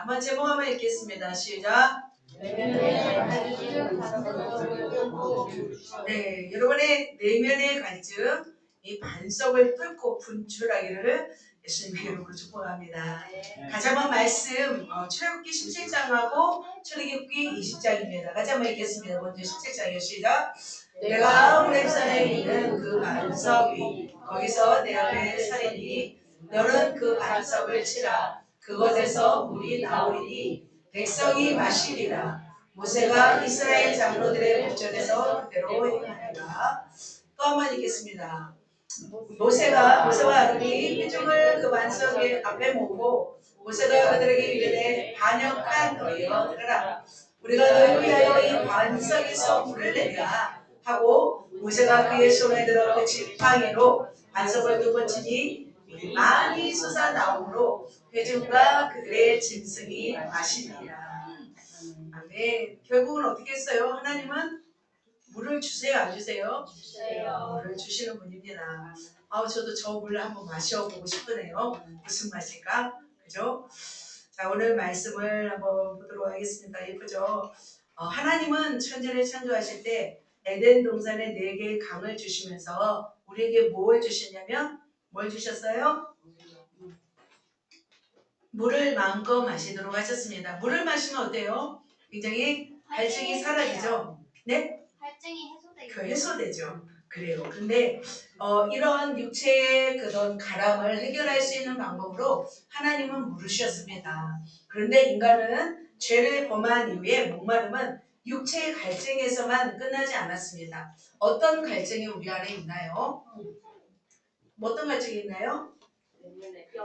한번 제목 한번 읽겠습니다. 시작. 네, 여러분의 내면의 갈증, 이 반석을 뚫고 분출하기를 예수님의 이름으로 축복합니다. 같이 한번 말씀 출애굽기 17장하고 출애굽기 20장입니다. 같이 한번 읽겠습니다. 먼저 17장이요. 시작. 내가 호렙산에 있는 그 반석 위 거기서 내 앞에 서리니 너는 그 반석을 치라. 그곳에서 물이 나오리니 백성이 마시리라. 모세가 이스라엘 장로들의 목전에서 그대로 행하니라. 또 한 번 읽겠습니다. 모세와 아론이 회중을 그 반석 앞에 모으고 모세가 그들에게 이르되 반역한 너희여 들으라. 우리가 너희를 위하여 이 반석에서 물을 내리라 하고 모세가 그의 손에 들어 그 지팡이로 반석을 두 번 치니 물이 많이 솟아나오므로 회중과 그들의 짐승이 마시니라. 아멘. 결국은 어떻게 했어요? 하나님은 물을 주세요, 안 주세요? 물을 주시는 분입니다. 저도 저 물을 한번 마셔보고 싶으네요. 무슨 맛일까? 그죠? 자, 오늘 말씀을 한번 보도록 하겠습니다. 예쁘죠? 하나님은 천지를 창조하실 때 에덴 동산에 4개의 강을 주시면서 우리에게 뭘 주셨냐면 뭘 주셨어요? 물을 마음껏 마시도록 하셨습니다. 물을 마시면 어때요? 굉장히 갈증이 사라지죠? 네? 갈증이 해소되죠. 해소되죠. 그래요. 근데 이런 육체의 그런 가람을 해결할 수 있는 방법으로 하나님은 물을 주셨습니다. 그런데 인간은 죄를 범한 이후에 목마름은 육체의 갈증에서만 끝나지 않았습니다. 어떤 갈증이 우리 안에 있나요? 어떤 갈증이 있나요?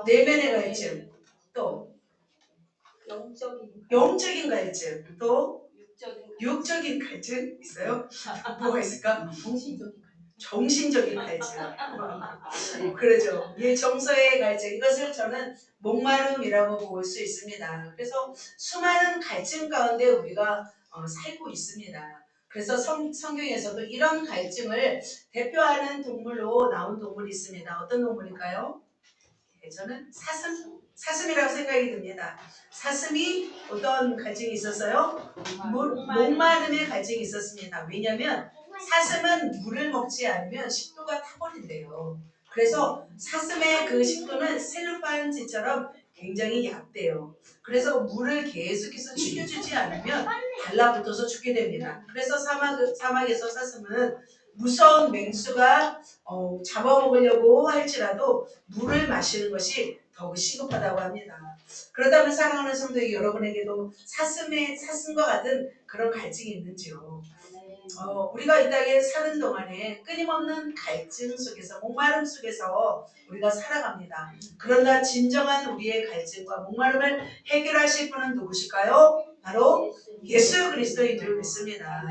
내면의 갈증. 또 영적인 갈증. 또 육적인 갈증 있어요? 뭐가 있을까? 정신적인 갈증. 그러죠. 이 정서의 갈증. 이것을 저는 목마름이라고 볼 수 있습니다. 그래서 수많은 갈증 가운데 우리가 살고 있습니다. 그래서 성경에서도 이런 갈증을 대표하는 동물로 나온 동물이 있습니다. 어떤 동물일까요? 저는 사슴이라고 생각이 듭니다. 사슴이 어떤 갈증이 있었어요? 목마름의 갈증이 있었습니다. 왜냐하면 사슴은 물을 먹지 않으면 식도가 타버린대요. 그래서 사슴의 그 식도는 셀루판지처럼 굉장히 얕대요. 그래서 물을 계속해서 죽여주지 않으면 달라붙어서 죽게 됩니다. 그래서 사막에서 사슴은 무서운 맹수가 잡아먹으려고 할지라도 물을 마시는 것이 더욱 시급하다고 합니다. 그렇다면 사랑하는 성도의 여러분에게도 사슴과 같은 그런 갈증이 있는지요? 우리가 이 땅에 사는 동안에 끊임없는 갈증 속에서 목마름 속에서 우리가 살아갑니다. 그러나 진정한 우리의 갈증과 목마름을 해결하실 분은 누구실까요? 바로 예수 그리스도인 줄 믿습니다.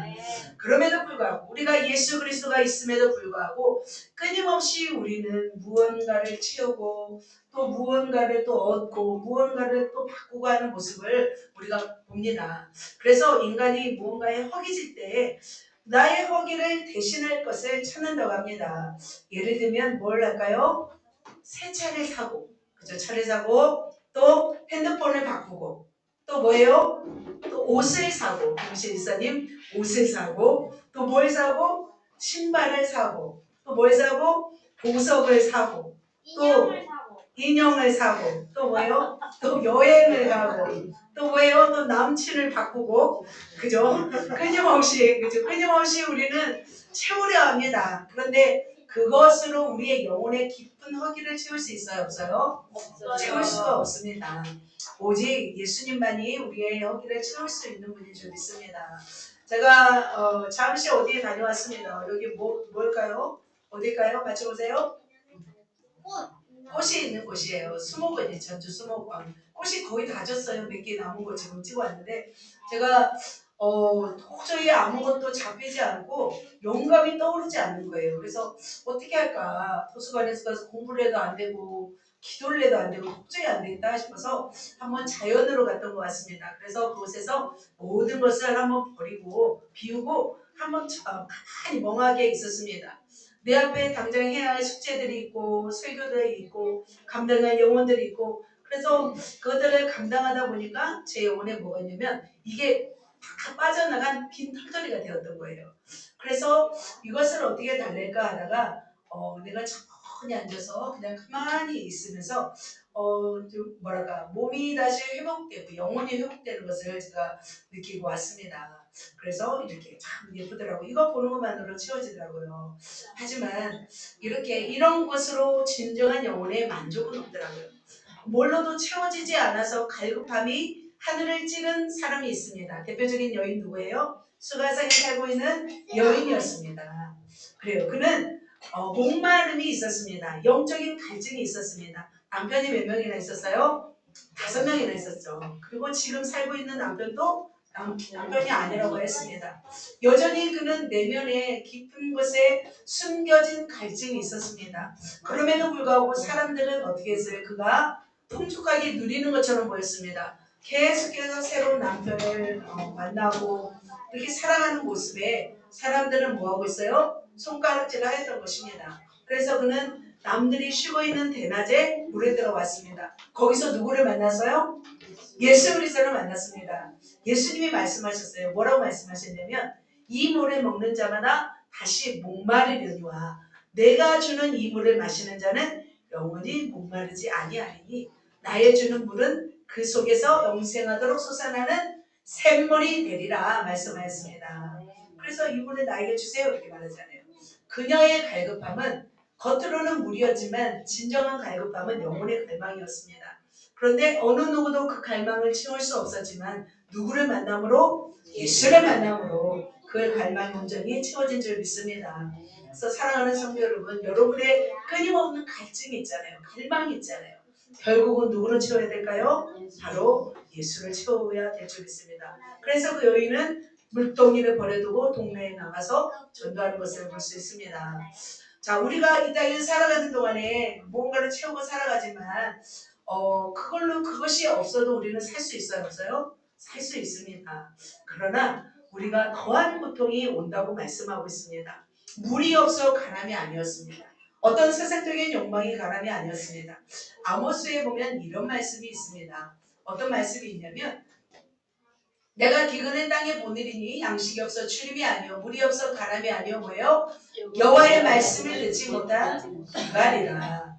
그럼에도 불구하고 우리가 예수 그리스도가 있음에도 불구하고 끊임없이 우리는 무언가를 채우고 또 무언가를 또 얻고 무언가를 또 바꾸고 하는 모습을 우리가 봅니다. 그래서 인간이 무언가에 허기질 때 나의 허기를 대신할 것을 찾는다고 합니다. 예를 들면 뭘 할까요? 새 차를 사고, 그죠? 차를 사고 또 핸드폰을 바꾸고 또 뭐예요? 또 옷을 사고, 김시 일사님 옷을 사고 또 뭘 사고? 신발을 사고 또 뭘 사고? 보석을 사고 또 인형을 사고 또 뭐예요? 또 여행을 가고 또 뭐예요? 또 남친을 바꾸고 그죠? 끊임없이 우리는 채우려 합니다. 그런데 그것으로 우리의 영혼의 깊은 허기를 채울 수 있어요? 없어요? 채울 수가 없습니다. 오직 예수님만이 우리의 허기를 채울 수 있는 분인 줄 믿습니다. 제가 잠시 어디에 다녀왔습니다. 여기 뭘까요? 어딜까요? 맞춰보세요. 꽃이 있는 곳이에요. 수목원이에요. 전주 수목원. 꽃이 거의 다 졌어요. 몇 개 남은 거 지금 찍어왔는데 제가 도저히 아무것도 잡히지 않고 영감이 떠오르지 않는 거예요. 그래서 어떻게 할까? 도서관에서 가서 공부를 해도 안 되고 기도를 해도 안 되고 도저히 안 되겠다 싶어서 한번 자연으로 갔던 것 같습니다. 그래서 그곳에서 모든 것을 한번 버리고 비우고 한번 가만히 멍하게 있었습니다. 내 앞에 당장 해야 할 숙제들이 있고 설교들이 있고 감당할 영혼들이 있고 그래서 그것들을 감당하다 보니까 제 영혼에 뭐가 있냐면 이게 다 빠져나간 빈 털터리가 되었던 거예요. 그래서 이것을 어떻게 달랠까 하다가 내가 천천히 앉아서 그냥 가만히 있으면서 좀 뭐랄까 몸이 다시 회복되고 영혼이 회복되는 것을 제가 느끼고 왔습니다. 그래서 이렇게 참 예쁘더라고. 이거 보는 것만으로 채워지더라고요. 하지만 이렇게 이런 것으로 진정한 영혼의 만족은 없더라고요. 뭘로도 채워지지 않아서 갈급함이 하늘을 찌른 사람이 있습니다. 대표적인 여인 누구예요? 수가성에 살고 있는 여인이었습니다. 그래요. 그는 목마름이 있었습니다. 영적인 갈증이 있었습니다. 남편이 몇 명이나 있었어요? 5명이나 있었죠. 그리고 지금 살고 있는 남편도 남편이 아니라고 했습니다. 여전히 그는 내면에 깊은 곳에 숨겨진 갈증이 있었습니다. 그럼에도 불구하고 사람들은 어떻게 했어요? 그가 풍족하게 누리는 것처럼 보였습니다. 계속해서 새로운 남편을 만나고 이렇게 살아가는 모습에 사람들은 뭐하고 있어요? 손가락질을 하였던 것입니다. 그래서 그는 남들이 쉬고 있는 대낮에 물에 들어왔습니다. 거기서 누구를 만났어요? 예수 그리스도를 만났습니다. 예수님이 말씀하셨어요. 뭐라고 말씀하셨냐면 이 물을 먹는 자마다 다시 목마르려니와 내가 주는 이 물을 마시는 자는 영원히 목마르지 아니하리니 나의 주는 물은 그 속에서 영생하도록 솟아나는 샘물이 되리라 말씀하였습니다. 그래서 이 물을 나에게 주세요 이렇게 말하잖아요. 그녀의 갈급함은 겉으로는 물이었지만 진정한 갈급함은 영혼의 갈망이었습니다. 그런데 어느 누구도 그 갈망을 채울 수 없었지만 누구를 만남으로? 예수를 만남으로 그 갈망이 온전히 채워진 줄 믿습니다. 그래서 사랑하는 성도 여러분, 여러분의 끊임없는 갈증이 있잖아요. 갈망이 있잖아요. 결국은 누구를 채워야 될까요? 바로 예수를 채워야 될 줄 믿습니다. 그래서 그 여인은 물동이를 버려두고 동네에 나가서 전도하는 것을 볼 수 있습니다. 자, 우리가 이 땅에 살아가는 동안에 뭔가를 채우고 살아가지만 그걸로 그것이 없어도 우리는 살 수 있어요, 없어요? 살 수 있습니다. 그러나 우리가 더한 고통이 온다고 말씀하고 있습니다. 물이 없어 가람이 아니었습니다. 어떤 세상적인 욕망이 가람이 아니었습니다. 아모스에 보면 이런 말씀이 있습니다. 어떤 말씀이 있냐면 내가 기근의 땅에 보내리니 양식이 없어 출입이 아니요 물이 없어 가람이 아니요 뭐예요? 여호와의 말씀을 듣지 못한 비갈이라.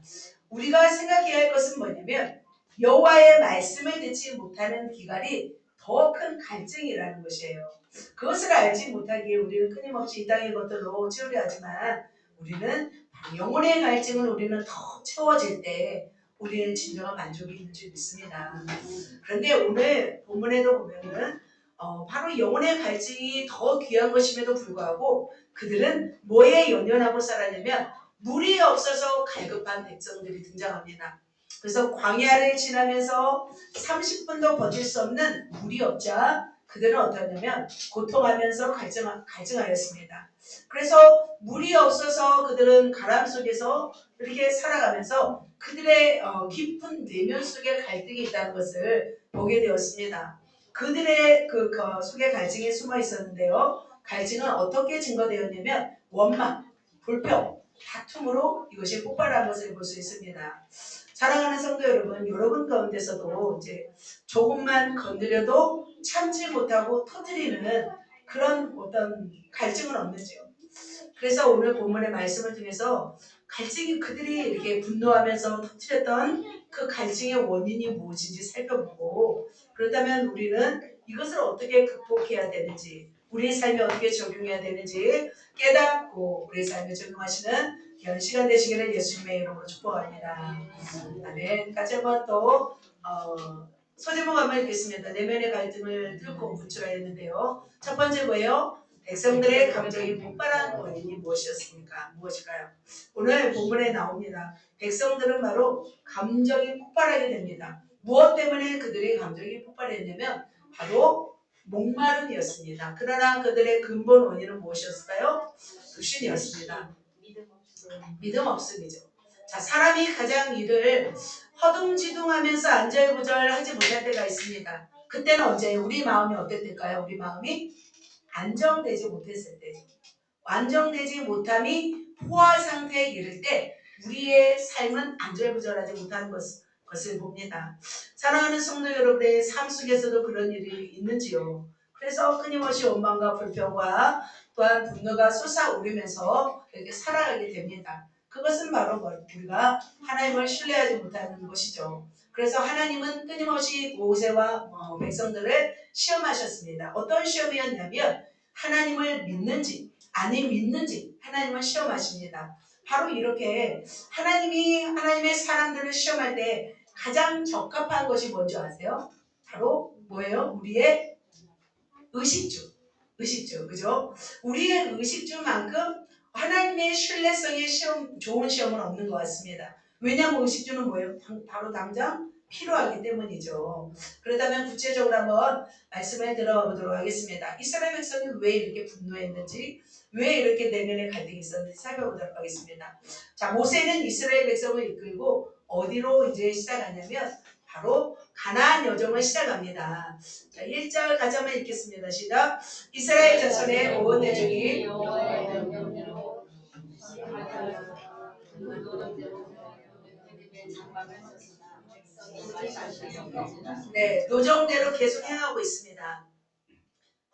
우리가 생각해야 할 것은 뭐냐면 여호와의 말씀을 듣지 못하는 비갈이 더 큰 갈증이라는 것이에요. 그것을 알지 못하기에 우리는 끊임없이 이 땅의 것들로 채우려 하지만 우리는 영혼의 갈증을 우리는 더 채워질 때 우리는 진정한 만족이 있는 줄 믿습니다. 그런데 오늘 본문에도 보면은 바로 영혼의 갈증이 더 귀한 것임에도 불구하고 그들은 뭐에 연연하고 살았냐면 물이 없어서 갈급한 백성들이 등장합니다. 그래서 광야를 지나면서 30분도 버틸 수 없는 물이 없자 그들은 어떠냐면 고통하면서 갈증하였습니다. 그래서 물이 없어서 그들은 가람 속에서 이렇게 살아가면서 그들의 깊은 내면 속에 갈등이 있다는 것을 보게 되었습니다. 그들의 그 속에 갈증이 숨어 있었는데요. 갈증은 어떻게 증거되었냐면 원망, 불평, 다툼으로 이것이 폭발한 것을 볼 수 있습니다. 사랑하는 성도 여러분, 여러분 가운데서도 이제 조금만 건드려도 참지 못하고 터뜨리는 그런 어떤 갈증은 없는지요? 그래서 오늘 본문의 말씀을 통해서 갈증이 그들이 이렇게 분노하면서 터뜨렸던 그 갈증의 원인이 무엇인지 살펴보고 그렇다면 우리는 이것을 어떻게 극복해야 되는지 우리 삶에 어떻게 적용해야 되는지 깨닫고 우리 삶에 적용하시는 귀한 시간 되시기를 예수님의 이름으로 축복합니다. 아멘. 다시 한번 또 소제목 한번 읽겠습니다. 내면의 갈등을 뚫고 구출하였는데요. 첫 번째 뭐예요? 백성들의 감정이 폭발한 원인이 무엇이었습니까? 무엇일까요? 오늘 본문에 나옵니다. 백성들은 바로 감정이 폭발하게 됩니다. 무엇 때문에 그들의 감정이 폭발했냐면 바로 목마름이었습니다. 그러나 그들의 근본 원인은 무엇이었을까요? 불신이었습니다. 믿음 없음이죠. 자, 사람이 가장 일을 허둥지둥하면서 안절부절하지 못할 때가 있습니다. 그때는 언제예요? 우리 마음이 어떨 때일까요? 우리 마음이 안정되지 못했을 때, 안정되지 못함이 포화 상태에 이를 때 우리의 삶은 안절부절하지 못하는 것 것을 봅니다. 사랑하는 성도 여러분의 삶 속에서도 그런 일이 있는지요? 그래서 끊임없이 원망과 불평과 또한 분노가 솟아오르면서 이렇게 살아가게 됩니다. 그것은 바로 우리가 하나님을 신뢰하지 못하는 것이죠. 그래서 하나님은 끊임없이 모세와 백성들을 시험하셨습니다. 어떤 시험이었냐면 하나님을 믿는지 아니 믿는지 하나님을 시험하십니다. 바로 이렇게 하나님이 하나님의 사람들을 시험할 때 가장 적합한 것이 뭔지 아세요? 바로 뭐예요? 우리의 의식주. 의식주. 그죠? 우리의 의식주만큼 하나님의 신뢰성의 시험, 좋은 시험은 없는 것 같습니다. 왜냐하면 의식주는 뭐예요? 바로 당장 필요하기 때문이죠. 그렇다면 구체적으로 한번 말씀을 들어보도록 하겠습니다. 이스라엘 백성이 왜 이렇게 분노했는지, 왜 이렇게 내면의 갈등이 있었는지 살펴보도록 하겠습니다. 자, 모세는 이스라엘 백성을 이끌고 어디로 이제 시작하냐면 바로 가나안 여정을 시작합니다. 자, 1절 같이 한번 읽겠습니다. 시작. 이스라엘 자손의 온 대중이 네, 노정대로 계속 행하고 있습니다.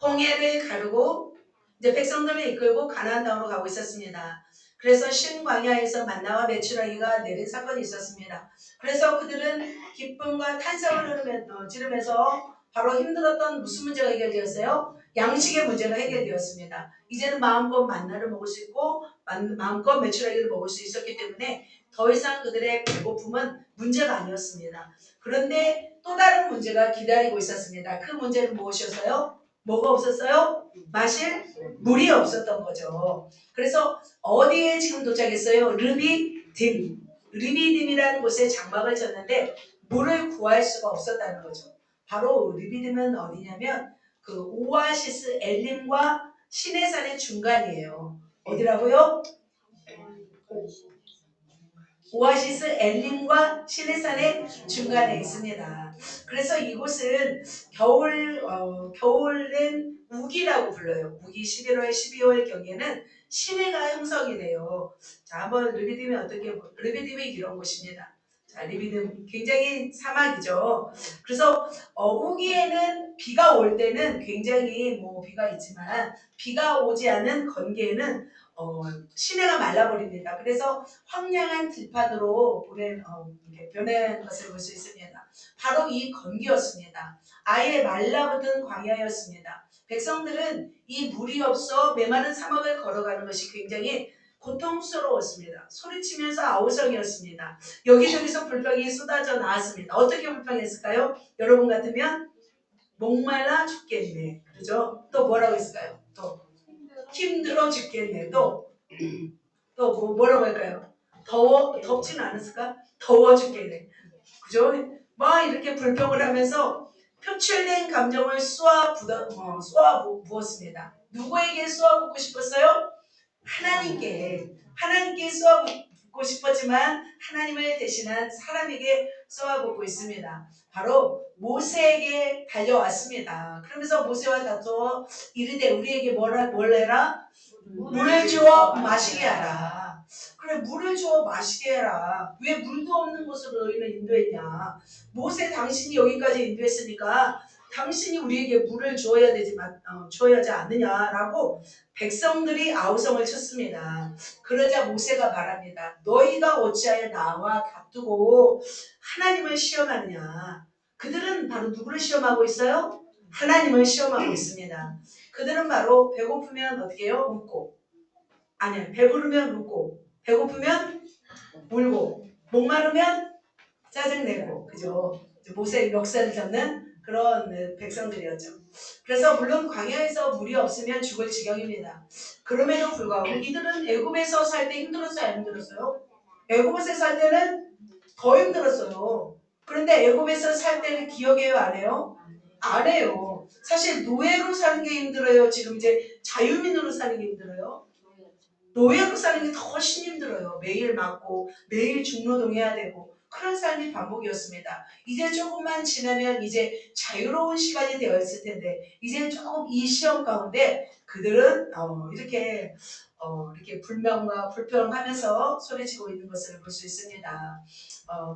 홍해를 가르고 이제 백성들을 이끌고 가나안 땅으로 가고 있었습니다. 그래서 신광야에서 만나와 메추라기가 내린 사건이 있었습니다. 그래서 그들은 기쁨과 탄성을 지르면서 바로 힘들었던 무슨 문제가 해결되었어요? 양식의 문제가 해결되었습니다. 이제는 마음껏 만나를 먹을 수 있고 마음껏 메추라기를 먹을 수 있었기 때문에 더 이상 그들의 배고픔은 문제가 아니었습니다. 그런데 또 다른 문제가 기다리고 있었습니다. 그 문제는 무엇이었어요? 뭐가 없었어요? 마실 물이 없었던 거죠. 그래서 어디에 지금 도착했어요? 르비딤. 르비딤이라는 곳에 장막을 쳤는데 물을 구할 수가 없었다는 거죠. 바로 르비딤은 어디냐면 그 오아시스 엘림과 시내산의 중간이에요. 어디라고요? 오아시스 엘림과 시내산의 중간에 있습니다. 그래서 이곳은 겨울엔 우기라고 불러요. 우기 11월, 12월 경에는 시내가 형성이 돼요. 자, 한번 르비딤이 르비딤이 이런 곳입니다. 자, 르비딤 굉장히 사막이죠. 그래서 우기에는 비가 올 때는 굉장히 비가 있지만 비가 오지 않은 건기에는 시내가 말라버립니다. 그래서 황량한 들판으로 변한 것을 볼 수 있습니다. 바로 이 건기였습니다. 아예 말라붙은 광야였습니다. 백성들은 이 물이 없어 메마른 사막을 걸어가는 것이 굉장히 고통스러웠습니다. 소리치면서 아우성이었습니다. 여기저기서 불평이 쏟아져 나왔습니다. 어떻게 불평했을까요? 여러분 같으면 목말라 죽겠네. 그죠? 또 뭐라고 했을까요? 또 힘들어 죽겠네. 또 뭐라고 할까요? 덥지는 않았을까? 더워 죽겠네. 그죠? 막 이렇게 불평을 하면서 표출된 감정을 쏘아 부었습니다. 누구에게 쏘아 붓고 싶었어요? 하나님께 쏘아 붓고 싶었지만 하나님을 대신한 사람에게 쏘아 붓고 있습니다. 바로 모세에게 달려왔습니다. 그러면서 모세와 다투어 이르되 우리에게 뭘 해라? 물을 주어 마시게 하라. 그래, 물을 주어 마시게 해라. 왜 물도 없는 곳으로 너희를 인도했냐? 모세 당신이 여기까지 인도했으니까 당신이 우리에게 물을 주어야 하지 않느냐라고 백성들이 아우성을 쳤습니다. 그러자 모세가 말합니다. 너희가 어찌하여 나와 다투고 하나님을 시험하느냐? 그들은 바로 누구를 시험하고 있어요? 하나님을 시험하고 있습니다. 그들은 바로 배고프면 어떻게 해요? 웃고, 아니요, 배부르면 웃고, 배고프면 울고, 목마르면 짜증내고, 그죠? 모세의 멱살을 잡는 그런 백성들이었죠. 그래서 물론 광야에서 물이 없으면 죽을 지경입니다. 그럼에도 불구하고 이들은 애굽에서 살 때 힘들었어요, 안 힘들었어요? 애굽에서 살 때는 더 힘들었어요. 그런데 애굽에서 살 때는 기억해요, 안 해요? 안 해요. 사실 노예로 사는 게 힘들어요. 지금 이제 자유민으로 사는 게 힘들어요. 노예로 사는 게 더 훨씬 힘들어요. 매일 맞고 매일 중노동해야 되고 그런 삶이 반복이었습니다. 이제 조금만 지나면 이제 자유로운 시간이 되어 있을 텐데 이제 조금 이 시험 가운데 그들은 이렇게 불명과 불평하면서 소리치고 있는 것을 볼 수 있습니다.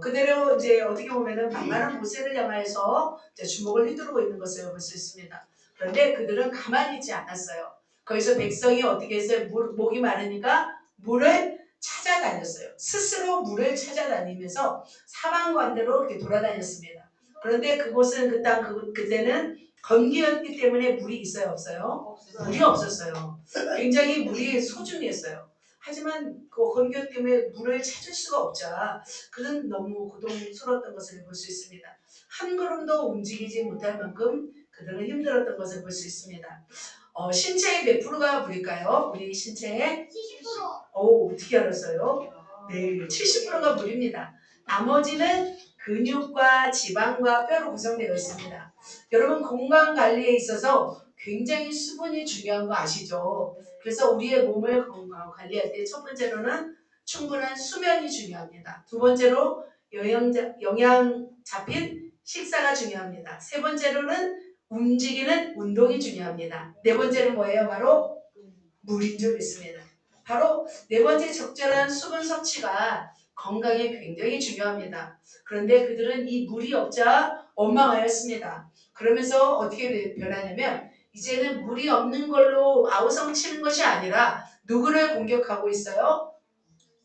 그대로 이제 어떻게 보면은 만만한 모세를 향하여서 이제 주먹을 휘두르고 있는 것을 볼 수 있습니다. 그런데 그들은 가만히 있지 않았어요. 거기서 백성이 어떻게 했어요? 목이 마르니까 물을 찾아다녔어요. 스스로 물을 찾아다니면서 사방관대로 이렇게 돌아다녔습니다. 그런데 그곳은 그때는 건기였기 때문에 물이 있어요, 없어요? 물이 없었어요. 굉장히 물이 소중했어요. 하지만 그 건기였기 때문에 물을 찾을 수가 없자 그는 너무 고통스러웠던 것을 볼 수 있습니다. 한 걸음도 움직이지 못할 만큼 그들은 힘들었던 것을 볼 수 있습니다. 신체의 몇 프로가 물일까요? 우리 신체의 70%. 어떻게 알았어요? 네, 70%가 물입니다. 나머지는 근육과 지방과 뼈로 구성되어 있습니다. 여러분 건강 관리에 있어서 굉장히 수분이 중요한 거 아시죠? 그래서 우리의 몸을 관리할 때 첫 번째로는 충분한 수면이 중요합니다. 두 번째로 영양 잡힌 식사가 중요합니다. 세 번째로는 움직이는 운동이 중요합니다. 네 번째는 뭐예요? 바로 물인 줄 믿습니다. 바로 네 번째 적절한 수분 섭취가 건강에 굉장히 중요합니다. 그런데 그들은 이 물이 없자 원망하였습니다. 그러면서 어떻게 변하냐면 이제는 물이 없는 걸로 아우성치는 것이 아니라 누구를 공격하고 있어요?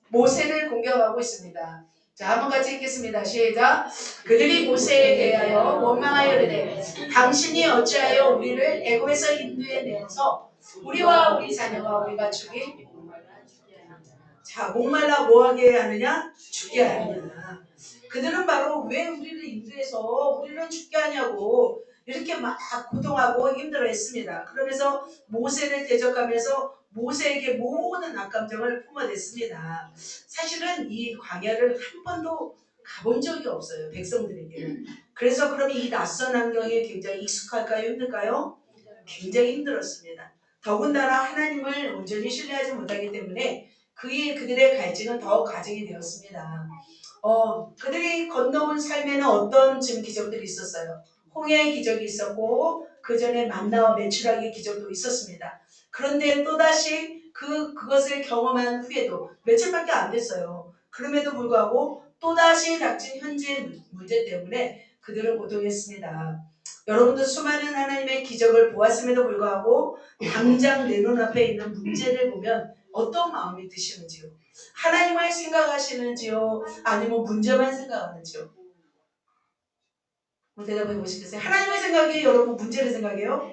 모세를 공격하고 있습니다. 자, 한번 같이 읽겠습니다. 시작. 그들이 모세에 대하여 원망하여 이르되 당신이 어찌하여 우리를 애굽에서 인도해 내어서 우리와 우리 자녀와 우리 가축이 자, 목말라 뭐하게 하느냐? 죽게 하느냐. 그들은 바로 왜 우리를 인도해서 우리를 죽게 하냐고 이렇게 막 고통하고 힘들어했습니다. 그러면서 모세를 대적하면서 모세에게 모든 악감정을 품어댔습니다. 사실은 이 광야를 한 번도 가본 적이 없어요. 백성들에게는. 그래서 그럼 이 낯선 환경에 굉장히 익숙할까요? 힘들까요? 굉장히 힘들었습니다. 더군다나 하나님을 온전히 신뢰하지 못하기 때문에 그들의 갈증은 더욱 가증이 되었습니다. 그들이 건너온 삶에는 어떤 지금 기적들이 있었어요. 홍해의 기적이 있었고 그 전에 만나와 메추라기의 기적도 있었습니다. 그런데 또다시 그것을 경험한 후에도 며칠밖에 안 됐어요. 그럼에도 불구하고 또다시 닥친 현재 문제 때문에 그들은 고통했습니다. 여러분도 수많은 하나님의 기적을 보았음에도 불구하고 당장 내 눈앞에 있는 문제를 보면 어떤 마음이 드시는지요? 하나님을 생각하시는지요? 아니면 문제만 생각하는지요? 대답해 보시겠어요? 하나님을 생각해요? 여러분 문제를 생각해요?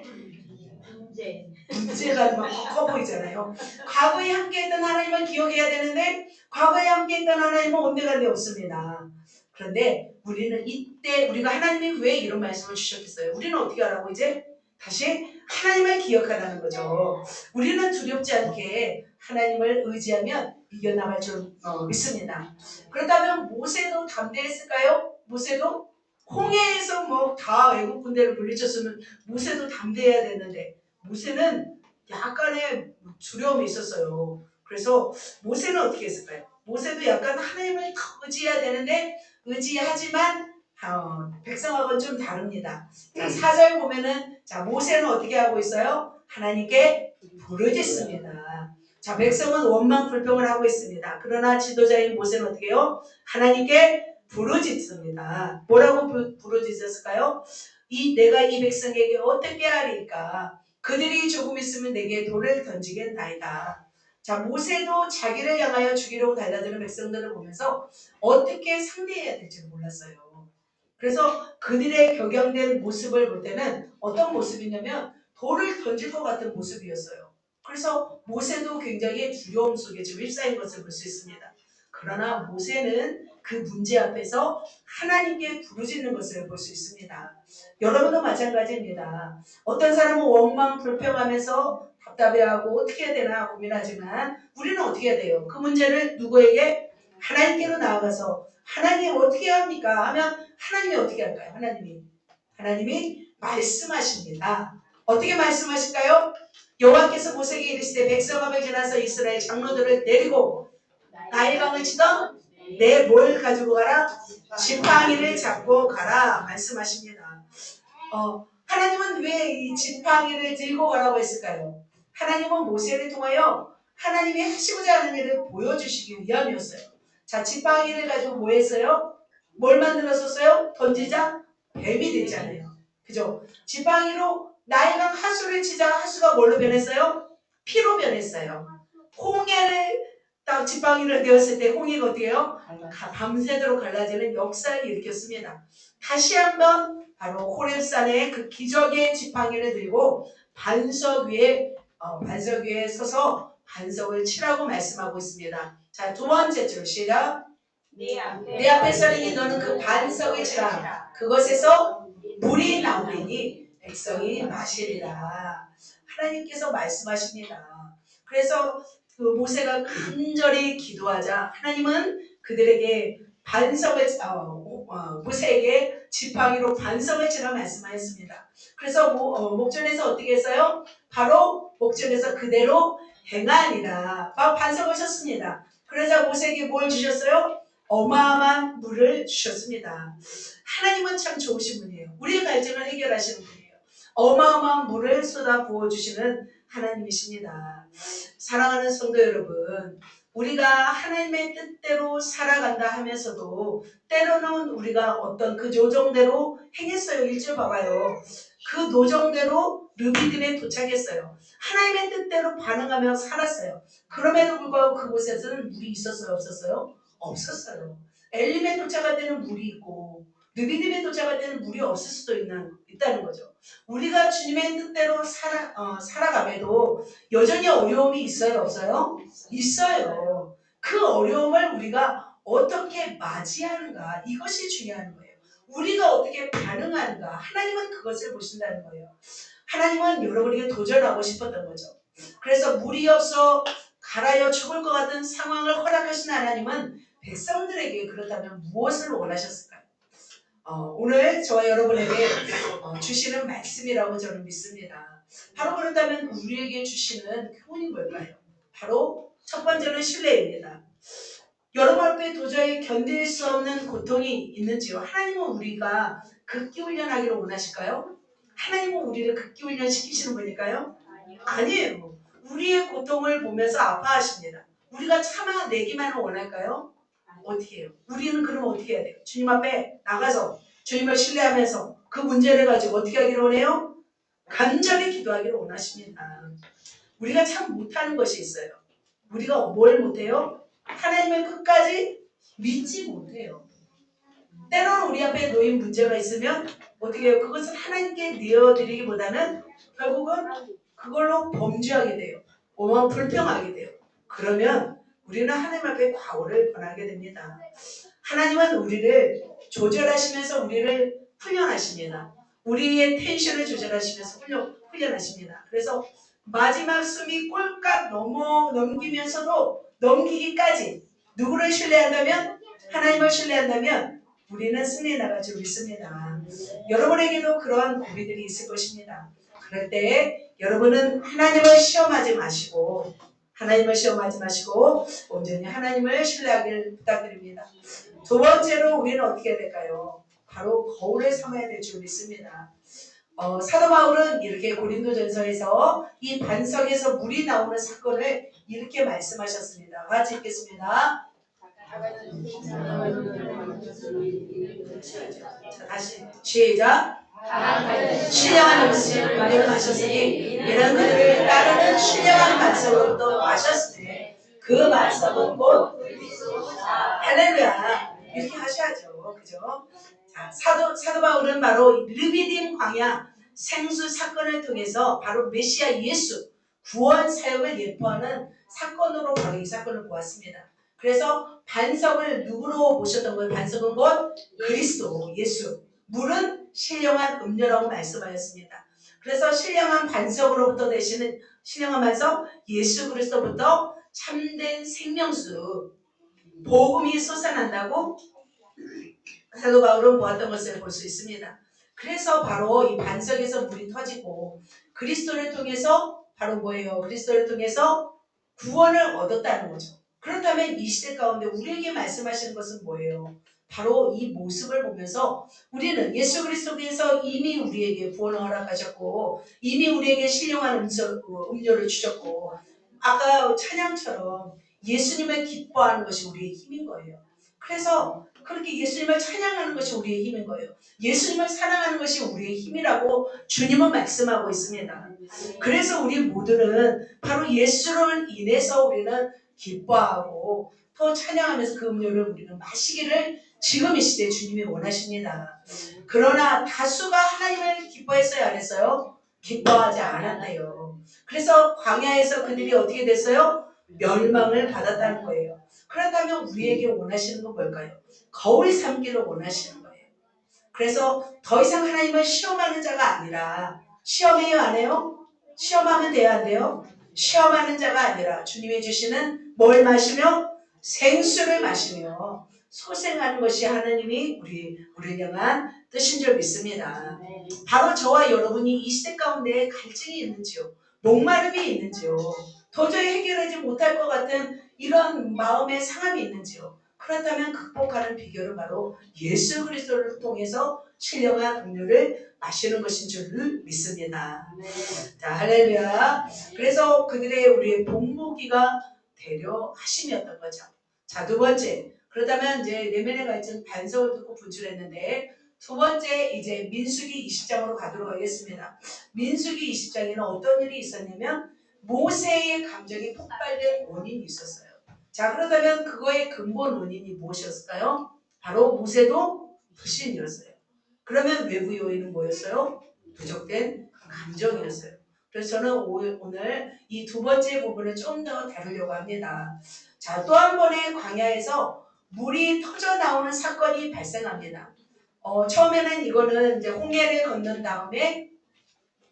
문제가 막 커 보이잖아요. 과거에 함께했던 하나님을 기억해야 되는데 과거에 함께했던 하나님은 온데간데 없습니다. 그런데 우리는 이때 우리가 하나님이 왜 이런 말씀을 주셨겠어요? 우리는 어떻게 하라고 이제 다시 하나님을 기억하라는 거죠. 우리는 두렵지 않게 하나님을 의지하면 이겨나갈 줄 믿습니다. 그렇다면 모세도 담대했을까요? 모세도 홍해에서 뭐 다 애국 군대를 물리쳤으면 모세도 담대해야 되는데 모세는 약간의 두려움이 있었어요. 그래서 모세는 어떻게 했을까요? 모세도 약간 하나님을 더 의지해야 되는데 의지하지만 백성하고는 좀 다릅니다. 자, 4절 보면은 자 모세는 어떻게 하고 있어요? 하나님께 부르짖습니다. 자 백성은 원망 불평을 하고 있습니다. 그러나 지도자인 모세는 어떻게 해요? 하나님께 부르짖습니다. 뭐라고 부르짖었을까요? 내가 이 백성에게 어떻게 하리까? 그들이 조금 있으면 내게 돌을 던지겠나이다. 자, 모세도 자기를 향하여 죽이려고 달려드는 백성들을 보면서 어떻게 상대해야 될지 몰랐어요. 그래서 그들의 격양된 모습을 볼 때는 어떤 모습이냐면 돌을 던질 것 같은 모습이었어요. 그래서 모세도 굉장히 두려움 속에 지금 휩싸인 것을 볼 수 있습니다. 그러나 모세는 그 문제 앞에서 하나님께 부르짖는 것을 볼 수 있습니다. 여러분도 마찬가지입니다. 어떤 사람은 원망 불평하면서 답답해하고 어떻게 해야 되나 고민하지만 우리는 어떻게 해야 돼요? 그 문제를 누구에게? 하나님께로 나아가서 하나님 어떻게 합니까? 하면 하나님이 어떻게 할까요? 하나님이 말씀하십니다. 어떻게 말씀하실까요? 여호와께서 모세에게 이르시되 백성 앞에 지나서 이스라엘 장로들을 내리고 나일강을 치던 내 뭘 가지고 가라? 지팡이를 잡고 가라 말씀하십니다. 하나님은 왜 이 지팡이를 들고 가라고 했을까요? 하나님은 모세를 통하여 하나님이 하시고자 하는 일을 보여주시기 위함이었어요. 자, 지팡이를 가지고 뭐 했어요? 뭘 만들었었어요? 던지자 뱀이 됐잖아요. 그죠? 지팡이로 나일강 하수를 치자 하수가 뭘로 변했어요? 피로 변했어요. 홍해를 딱 지팡이를 내었을 때 홍해가 어떻게 해요? 밤새도록 갈라지는 역사를 일으켰습니다. 다시 한번 바로 호렙산에 그 기적의 지팡이를 들고 반석 위에 서서 반석을 치라고 말씀하고 있습니다. 자, 두 번째 줄 시작. 내 앞에 서리니 너는 그 반석을 치라. 그것에서 물이 나오리니 백성이 마시리라. 하나님께서 말씀하십니다. 그래서 그 모세가 간절히 기도하자 하나님은 그들에게 반석을 모세에게 지팡이로 반석을 치라 말씀하였습니다. 그래서 목전에서 어떻게 했어요? 바로 목전에서 그대로 행하니라. 반석을 쳤습니다. 그러자 모세에게 뭘 주셨어요? 어마어마한 물을 주셨습니다. 하나님은 참 좋으신 분이에요. 우리의 갈증을 해결하시는 분이에요. 어마어마한 물을 쏟아 부어주시는 하나님이십니다. 사랑하는 성도 여러분, 우리가 하나님의 뜻대로 살아간다 하면서도 때로는 우리가 어떤 그 노정대로 행했어요. 1절 봐봐요. 그 노정대로 르비딤에 도착했어요. 하나님의 뜻대로 반응하며 살았어요. 그럼에도 불구하고 그곳에서는 물이 있었어요? 없었어요? 없었어요. 엘림에 도착할 때는 물이 있고 르비딤에 도착할 때는 물이 없을 수도 있다는 거죠. 우리가 주님의 뜻대로 살아감에도 여전히 어려움이 있어요? 없어요? 있어요. 그 어려움을 우리가 어떻게 맞이하는가, 이것이 중요한 거예요. 우리가 어떻게 반응하는가, 하나님은 그것을 보신다는 거예요. 하나님은 여러분에게 도전하고 싶었던 거죠. 그래서 물이 없어 갈아여 죽을 것 같은 상황을 허락하신 하나님은 백성들에게 그렇다면 무엇을 원하셨을까요? 오늘 저와 여러분에게 주시는 말씀이라고 저는 믿습니다. 바로 그렇다면 우리에게 주시는 교훈이 뭘까요? 바로 첫 번째는 신뢰입니다. 여러분 앞에 도저히 견딜 수 없는 고통이 있는지요? 하나님은 우리가 극기훈련하기를 원하실까요? 하나님은 우리를 극기훈련 시키시는 분일까요? 아니에요. 우리의 고통을 보면서 아파하십니다. 우리가 참아내기만을 원할까요? 어떻게 해요? 우리는 그러면 어떻게 해야 돼요? 주님 앞에 나가서 주님을 신뢰하면서 그 문제를 가지고 어떻게 하기를 원해요? 간절히 기도하기를 원하십니다. 우리가 참 못하는 것이 있어요. 우리가 뭘 못해요? 하나님을 끝까지 믿지 못해요. 때로는 우리 앞에 놓인 문제가 있으면 어떻게 해요? 그것을 하나님께 내어드리기보다는 결국은 그걸로 범죄하게 돼요. 불평하게 돼요. 그러면 우리는 하나님 앞에 과오를 범하게 됩니다. 하나님은 우리를 조절하시면서 우리를 훈련하십니다. 우리의 텐션을 조절하시면서 훈련하십니다. 그래서 마지막 숨이 꼴깍 넘기면서도 넘기기까지 누구를 신뢰한다면? 하나님을 신뢰한다면 우리는 승리에 나갈 줄 믿습니다. 여러분에게도 그러한 고비들이 있을 것입니다. 그럴 때 여러분은 하나님을 시험하지 마시고 온전히 하나님을 신뢰하기를 부탁드립니다. 두 번째로 우리는 어떻게 해야 될까요? 바로 거울을 삼아야 될 줄 믿습니다. 사도 바울은 이렇게 고린도전서에서 이 반석에서 물이 나오는 사건을 이렇게 말씀하셨습니다. 같이 읽겠습니다. 자, 다시 시작. 신령한 음식을 마련하셨으니 이런 그들을 따르는 신령한 반석으로부터 마셨으니 그 반석은 곧 할렐루야 이렇게 하셔야죠. 그죠? 자, 사도 바울은 바로 르비딤 광야 생수 사건을 통해서 바로 메시아 예수 구원 사역을 예포하는 사건으로 바로 이 사건을 보았습니다. 그래서 반석을 누구로 보셨던 거예요? 반석은 곧 그리스도 예수, 물은 신령한 음료라고 말씀하였습니다. 그래서 신령한 반석으로부터 되시는 신령한 반석 예수 그리스도부터 참된 생명수 복음이 솟아난다고 사도 바울은 보았던 것을 볼 수 있습니다. 그래서 바로 이 반석에서 물이 터지고 그리스도를 통해서 바로 뭐예요? 그리스도를 통해서 구원을 얻었다는 거죠. 그렇다면 이 시대 가운데 우리에게 말씀하시는 것은 뭐예요? 바로 이 모습을 보면서 우리는 예수 그리스도께서 이미 우리에게 구원을 허락하셨고 이미 우리에게 신령한 음료를 주셨고 아까 찬양처럼 예수님을 기뻐하는 것이 우리의 힘인 거예요. 그래서 그렇게 예수님을 찬양하는 것이 우리의 힘인 거예요. 예수님을 사랑하는 것이 우리의 힘이라고 주님은 말씀하고 있습니다. 그래서 우리 모두는 바로 예수를 인해서 우리는 기뻐하고 또 찬양하면서 그 음료를 우리는 마시기를 지금 이 시대에 주님이 원하십니다. 그러나 다수가 하나님을 기뻐했어요, 안 했어요? 기뻐하지 않았대요. 그래서 광야에서 그들이 어떻게 됐어요? 멸망을 받았다는 거예요. 그렇다면 우리에게 원하시는 건 뭘까요? 거울 삼기를 원하시는 거예요. 그래서 더 이상 하나님을 시험하는 자가 아니라 시험해요, 안 해요? 시험하면 돼야 안 돼요? 시험하는 자가 아니라 주님이 주시는 뭘 마시며? 생수를 마시며 소생하는 것이 하나님이 우리를 향한 뜻인 줄 믿습니다. 바로 저와 여러분이 이 시대 가운데 갈증이 있는지요? 목마름이 있는지요? 도저히 해결하지 못할 것 같은 이런 마음의 상함이 있는지요? 그렇다면 극복하는 비결은 바로 예수 그리스도를 통해서 신령한 음료를 마시는 것인 줄 믿습니다. 자, 할렐루야. 그래서 그들의 우리의 본보기가 되려 하심이었던 거죠. 자, 두 번째. 그렇다면 이제 내면의 갈증 반석을 듣고 분출했는데 두 번째 이제 민수기 20장으로 가도록 하겠습니다. 민수기 20장에는 어떤 일이 있었냐면 모세의 감정이 폭발된 원인이 있었어요. 자, 그렇다면 그거의 근본 원인이 무엇이었을까요? 바로 모세도 불신이었어요. 그러면 외부 요인은 뭐였어요? 부족된 감정이었어요. 그래서 저는 오늘 이 두 번째 부분을 좀 더 다루려고 합니다. 자, 또 한 번의 광야에서 물이 터져 나오는 사건이 발생합니다. 처음에는 이거는 이제 홍해를 건넌 다음에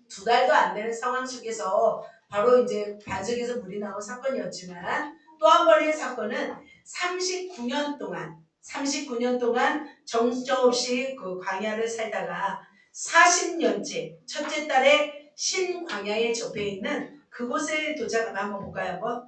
두 달도 안 되는 상황 속에서 바로 이제 반석에서 물이 나온 사건이었지만 또 한 번의 사건은 39년 동안 정처 없이 그 광야를 살다가 40년째 첫째 달에 신광야에 접해 있는 그곳에 도착을 한번 볼까요? 한번?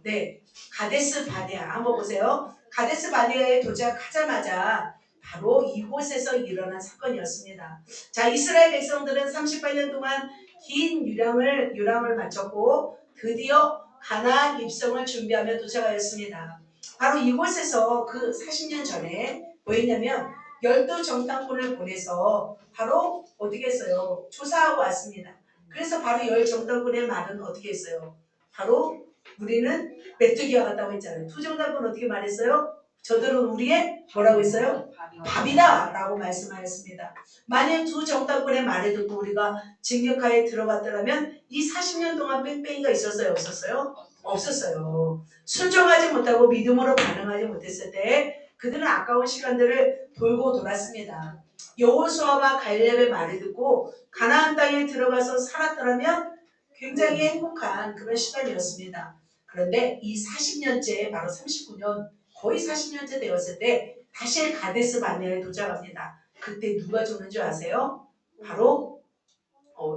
네. 가데스 바네아 한번 보세요. 가데스 바네아에 도착하자마자 바로 이곳에서 일어난 사건이었습니다. 자, 이스라엘 백성들은 38년 동안 긴 유랑을 마쳤고 드디어 가나안 입성을 준비하며 도착하였습니다. 바로 이곳에서 그 40년 전에 뭐였냐면 12정탐꾼을 보내서 바로 어떻게 했어요? 조사하고 왔습니다. 그래서 바로 10정탐꾼의 말은 어떻게 했어요? 바로 우리는 메뚜기와 같다고 했잖아요. 투정답은 어떻게 말했어요? 저들은 우리의 뭐라고 했어요? 밥이다 라고 말씀하였습니다. 만약 두 정탐꾼의 말을 듣고 우리가 징역하에 들어갔더라면 이 40년 동안 뺑뺑이가 있었어요? 없었어요? 없었어요. 순종하지 못하고 믿음으로 반응하지 못했을 때 그들은 아까운 시간들을 돌고 돌았습니다. 여호수아와 갈렙의 말을 듣고 가나안 땅에 들어가서 살았더라면 굉장히 행복한 그런 시간이었습니다. 그런데 이 40년째 바로 39년 거의 40년째 되었을 때 다시 가데스 바네아에 도착합니다. 그때 누가 죽는 줄 아세요? 바로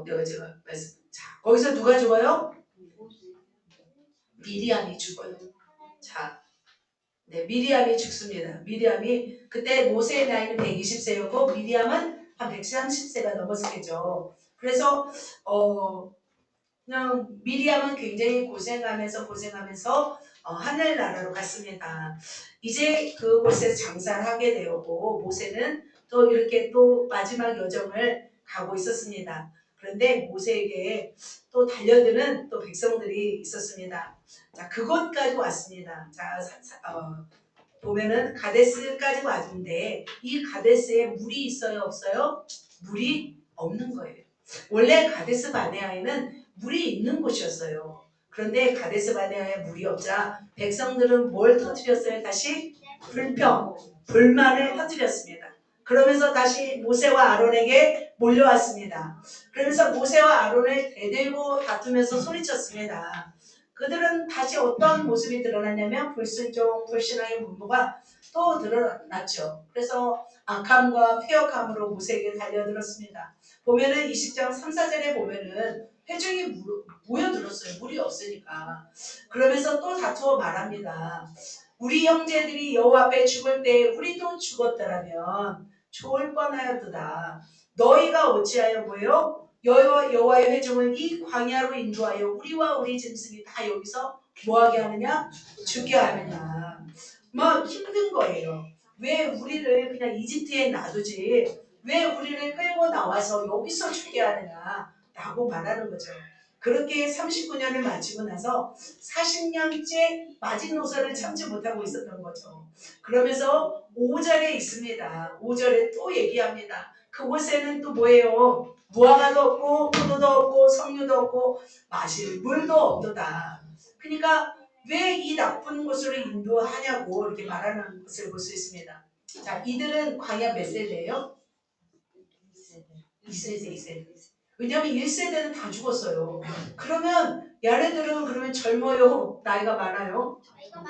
제가 말씀. 자, 거기서 누가 죽어요? 미리암이 죽어요. 자, 네, 미리암이 죽습니다. 미리암이 그때 모세의 나이는 120세였고 미리암은 한 130세가 넘었겠죠. 그래서 그냥 미리암은 굉장히 고생하면서 하늘나라로 갔습니다. 이제 그곳에서 장사를 하게 되었고 모세는 또 이렇게 또 마지막 여정을 가고 있었습니다. 그런데 모세에게 또 달려드는 또 백성들이 있었습니다. 자, 그곳까지 왔습니다. 자, 보면은 가데스까지 왔는데 이 가데스에 물이 있어요, 없어요? 물이 없는 거예요. 원래 가데스 바네아에는 물이 있는 곳이었어요. 그런데 가데스 바네아에 물이 없자 백성들은 뭘 터뜨렸어요? 다시 불만을 터뜨렸습니다. 그러면서 다시 모세와 아론에게 몰려왔습니다. 그러면서 모세와 아론을 대들고 다투면서 소리쳤습니다. 그들은 다시 어떤 모습이 드러났냐면 불순종, 불신앙의 문무가 또 드러났죠. 그래서 악함과 폐역함으로 모세에게 달려들었습니다. 보면은 20장 3, 4절에 보면은 회중이 모여들었어요. 물이 없으니까. 그러면서 또 다투어 말합니다. 우리 형제들이 여호와 앞에 죽을 때 우리도 죽었더라면 좋을 뻔하였도다. 너희가 어찌하여 뭐예요? 여호와의 회중을 이 광야로 인도하여 우리와 우리 짐승이 다 여기서 뭐하게 하느냐? 죽게 하느냐. 막 힘든 거예요. 왜 우리를 그냥 이집트에 놔두지? 왜 우리를 끌고 나와서 여기서 죽게 하느냐? 라고 말하는 거죠. 그렇게 39년을 마치고 나서 40년째 마지노선을 참지 못하고 있었던 거죠. 그러면서 5절에 있습니다. 5절에 또 얘기합니다. 그곳에는 또 뭐예요? 무화과도 없고 포도도 없고 석류도 없고 마실 물도 없도다. 그러니까 왜 이 나쁜 곳으로 인도하냐고 이렇게 말하는 것을 볼 수 있습니다. 자, 이들은 광야 몇 세대예요? 2세대, 2세대. 왜냐하면 1세대는 다 죽었어요. 그러면 얘네들은 그러면 젊어요? 나이가 많아요?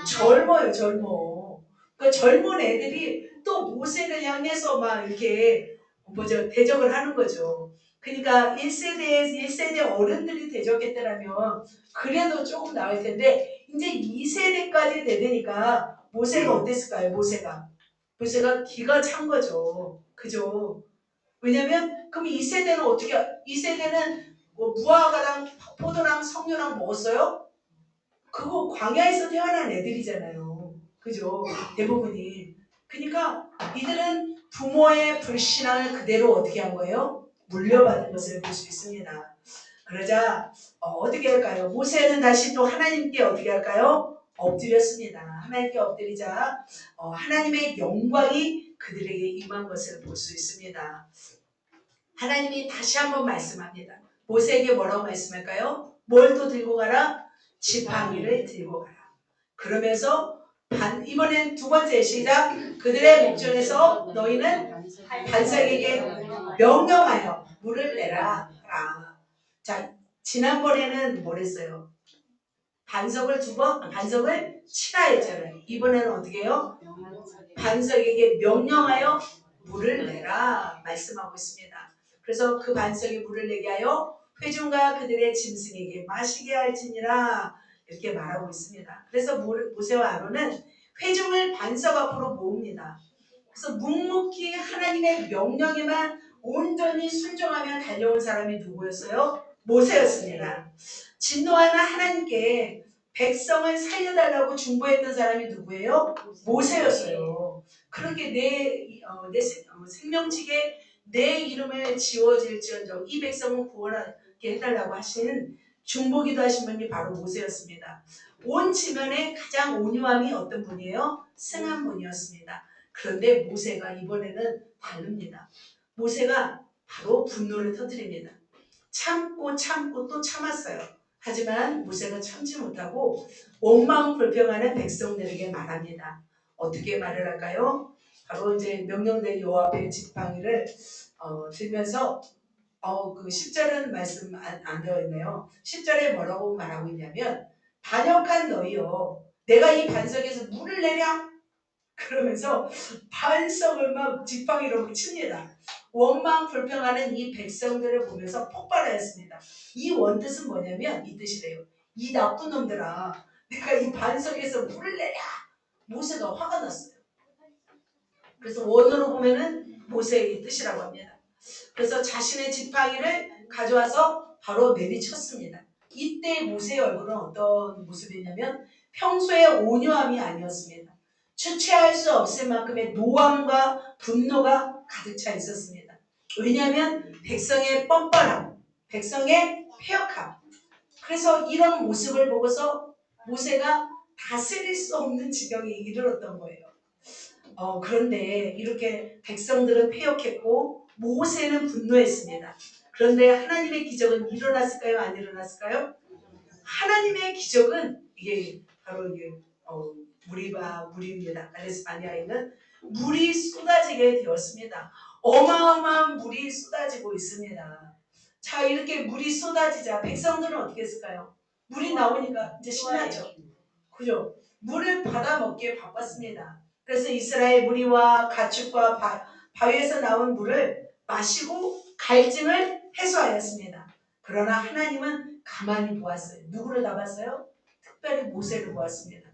젊어요, 젊어. 그 젊은 애들이 또 모세를 향해서 막 이렇게 대적을 하는 거죠. 그러니까 1세대 어른들이 대적했더라면 그래도 조금 나을 텐데 이제 2세대까지 되니까 모세가 어땠을까요? 모세가 기가 찬 거죠. 그죠? 왜냐면 그럼 2세대는 어떻게 2세대는 뭐 무화과랑 포도랑 석류랑 먹었어요? 그거 광야에서 태어난 애들이잖아요. 그죠? 대부분이. 그러니까 이들은 부모의 불신앙을 그대로 어떻게 한 거예요? 물려받은 것을 볼 수 있습니다. 그러자 어떻게 할까요? 모세는 다시 또 하나님께 어떻게 할까요? 엎드렸습니다. 하나님께 엎드리자 하나님의 영광이 그들에게 임한 것을 볼 수 있습니다. 하나님이 다시 한번 말씀합니다. 모세에게 뭐라고 말씀할까요? 뭘 또 들고 가라? 지팡이를 들고 가라. 그러면서 이번엔 두 번째 시작. 그들의 목전에서 너희는 반석에게 명령하여 물을 내라. 자, 지난번에는 뭘 했어요? 반석을 반석을 치라 했잖아요. 이번에는 어떻게 해요? 반석에게 명령하여 물을 내라 말씀하고 있습니다. 그래서 그 반석에 물을 내게 하여 회중과 그들의 짐승에게 마시게 할지니라 이렇게 말하고 있습니다. 그래서 모세와 아론은 회중을 반석 앞으로 모읍니다. 그래서 묵묵히 하나님의 명령에만 온전히 순종하며 달려온 사람이 누구였어요? 모세였습니다. 진노하는 하나님께 백성을 살려달라고 중보했던 사람이 누구예요? 모세였어요. 그렇게 내 생명책에 내 이름을 지워질지언정 이 백성을 구원하게 해달라고 하신 중보기도 하신 분이 바로 모세였습니다. 온 지면에 가장 온유함이 어떤 분이에요? 승한 분이었습니다. 그런데 모세가 이번에는 다릅니다. 모세가 바로 분노를 터뜨립니다. 참고 또 참았어요. 하지만 모세가 참지 못하고 원망 불평하는 백성들에게 말합니다. 어떻게 말을 할까요? 바로 이제 명령된 여호와 앞에 지팡이를 들면서 그 10절은 말씀 안 되어 있네요. 10절에 뭐라고 말하고 있냐면 반역한 너희여 내가 이 반석에서 물을 내랴 그러면서 반석을 막 지팡이로 막 칩니다. 원망 불평하는 이 백성들을 보면서 폭발하였습니다. 이 원뜻은 뭐냐면 이 뜻이래요. 이 나쁜 놈들아 내가 이 반석에서 물을 내랴 모세가 화가 났어요. 그래서 원어로 보면은 모세의 뜻이라고 합니다. 그래서 자신의 지팡이를 가져와서 바로 내리쳤습니다. 이때 모세의 얼굴은 어떤 모습이냐면 평소의 온유함이 아니었습니다. 주체할 수 없을 만큼의 노함과 분노가 가득 차 있었습니다. 왜냐하면 백성의 뻔뻔함, 백성의 패역함. 그래서 이런 모습을 보고서 모세가 다스릴 수 없는 지경에 이르렀던 거예요. 그런데 이렇게 백성들은 패역했고 모세는 분노했습니다. 그런데 하나님의 기적은 일어났을까요? 안 일어났을까요? 하나님의 기적은 이게 바로 이게 물입니다. 아레스바니아에는 물이 쏟아지게 되었습니다. 어마어마한 물이 쏟아지고 있습니다. 자, 이렇게 물이 쏟아지자 백성들은 어떻게 했을까요? 물이 나오니까 이제 신났죠. 그죠? 물을 받아먹기에 바빴습니다. 그래서 이스라엘 무리와 가축과 바위에서 나온 물을 마시고 갈증을 해소하였습니다. 그러나 하나님은 가만히 보았어요. 누구를 다 봤어요? 특별히 모세를 보았습니다.